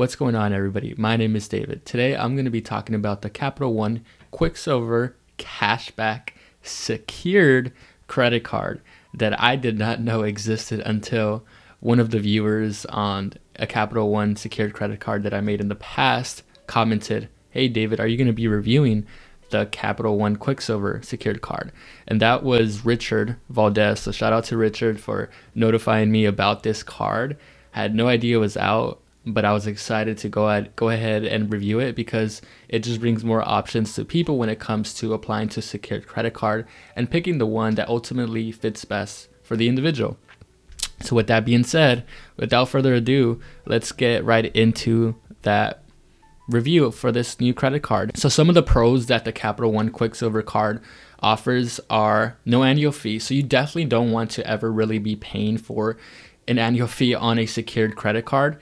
What's going on, everybody? My name is David. Today I'm going to be talking about the Capital One Quicksilver Cashback secured credit card that I did not know existed until one of the viewers on a Capital One secured credit card that I made in the past commented, "Hey David, are you going to be reviewing the Capital One Quicksilver secured card?" And that was Richard Valdez. So shout out to Richard for notifying me about this card. I had no idea it was out, but I was excited to go ahead and review it because it just brings more options to people when it comes to applying to secured credit card and picking the one that ultimately fits best for the individual. So with that being said, without further ado, let's get right into that review for this new credit card. So some of the pros that the Capital One Quicksilver card offers are no annual fee. So you definitely don't want to ever really be paying for an annual fee on a secured credit card.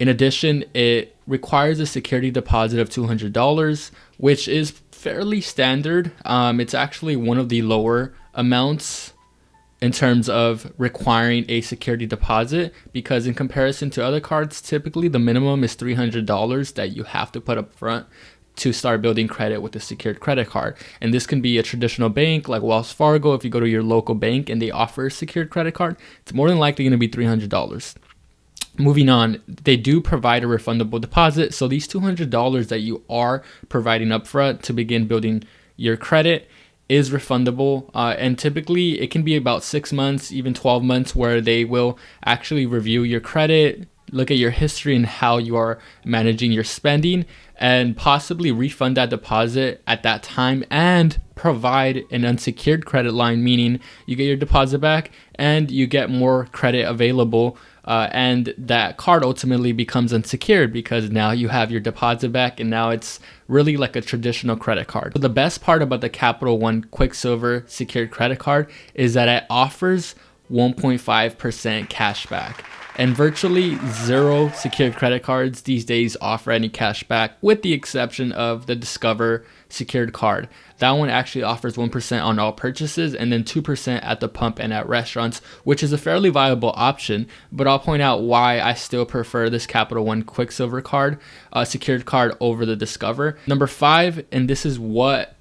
In addition, it requires a security deposit of $200, which is fairly standard. It's actually one of the lower amounts in terms of requiring a security deposit, because in comparison to other cards, typically the minimum is $300 that you have to put up front to start building credit with a secured credit card. And this can be a traditional bank like Wells Fargo. If you go to your local bank and they offer a secured credit card, it's more than likely going to be $300. Moving on, they do provide a refundable deposit. So these $200 that you are providing up front to begin building your credit is refundable. And typically it can be about 6 months, even 12 months, where they will actually review your credit, look at your history and how you are managing your spending, and possibly refund that deposit at that time and provide an unsecured credit line, meaning you get your deposit back and you get more credit available. And that card ultimately becomes unsecured because now you have your deposit back and now it's really like a traditional credit card. So the best part about the Capital One Quicksilver secured credit card is that it offers 1.5% cash back. And virtually zero secured credit cards these days offer any cash back, with the exception of the Discover secured card. That one actually offers 1% on all purchases and then 2% at the pump and at restaurants, which is a fairly viable option. But I'll point out why I still prefer this Capital One Quicksilver card, secured card, over the Discover. Number 5, and this is what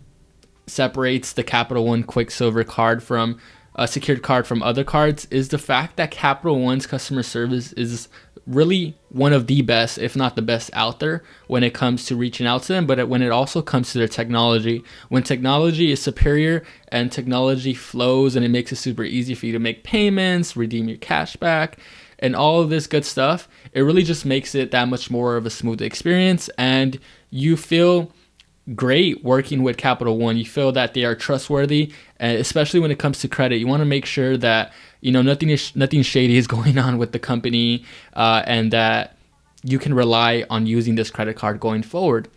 separates the Capital One Quicksilver card from a secured card from other cards, is the fact that Capital One's customer service is really one of the best, if not the best, out there when it comes to reaching out to them, but when it also comes to their technology. When technology is superior and technology flows and it makes it super easy for you to make payments, redeem your cash back, and all of this good stuff, it really just makes it that much more of a smooth experience, and you feel great working with Capital One. You feel that they are trustworthy, and especially when it comes to credit, you want to make sure that nothing shady is going on with the company, and that you can rely on using this credit card going forward.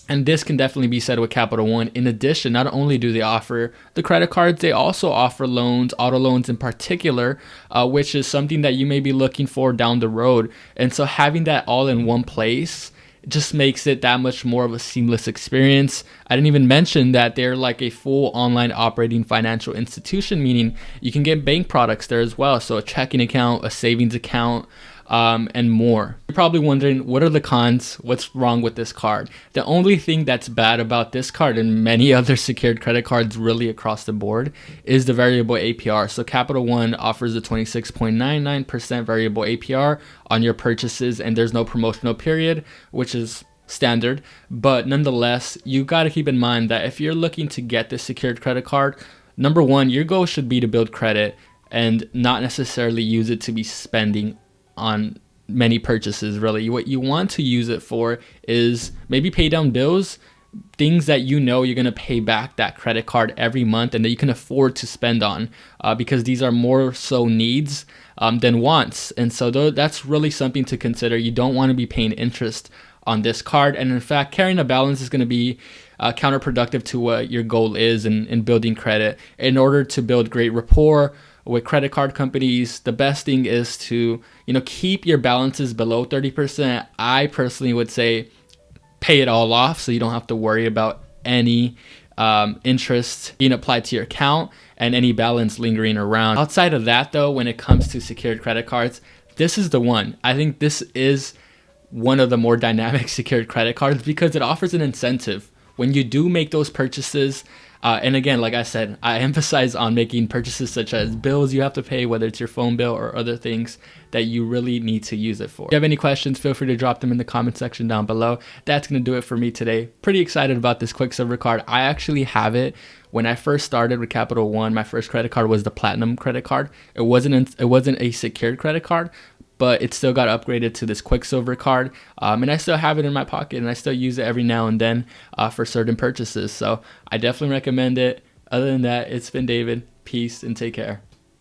And this can definitely be said with Capital One. In addition, not only do they offer the credit cards, they also offer loans, auto loans in particular, which is something that you may be looking for down the road. And so having that all in one place just makes it that much more of a seamless experience. I didn't even mention that they're like a full online operating financial institution, meaning you can get bank products there as well. So a checking account, a savings account, and more. You're probably wondering, what are the cons? What's wrong with this card? The only thing that's bad about this card and many other secured credit cards really across the board is the variable APR. So Capital One offers a 26.99% variable APR on your purchases, and there's no promotional period, which is standard. But nonetheless, you got to keep in mind that if you're looking to get this secured credit card, number one, your goal should be to build credit and not necessarily use it to be spending on many purchases. Really, what you want to use it for is maybe pay down bills, things that you know you're going to pay back that credit card every month and that you can afford to spend on, because these are more so needs than wants. And so that's really something to consider. You don't want to be paying interest on this card, and in fact carrying a balance is going to be counterproductive to what your goal is in building credit. In order to build great rapport with credit card companies, the best thing is to keep your balances below 30%. I personally would say pay it all off so you don't have to worry about any interest being applied to your account and any balance lingering around. Outside of that though, when it comes to secured credit cards, this is the one. I think this is one of the more dynamic secured credit cards because it offers an incentive when you do make those purchases. And again, like I said, I emphasize on making purchases such as bills you have to pay, whether it's your phone bill or other things that you really need to use it for. If you have any questions, feel free to drop them in the comment section down below. That's going to do it for me today. Pretty excited about this Quicksilver card. I actually have it. When I first started with Capital One, my first credit card was the Platinum credit card. It wasn't a secured credit card, but it still got upgraded to this Quicksilver card. And I still have it in my pocket, and I still use it every now and then for certain purchases. So I definitely recommend it. Other than that, it's been David. Peace and take care.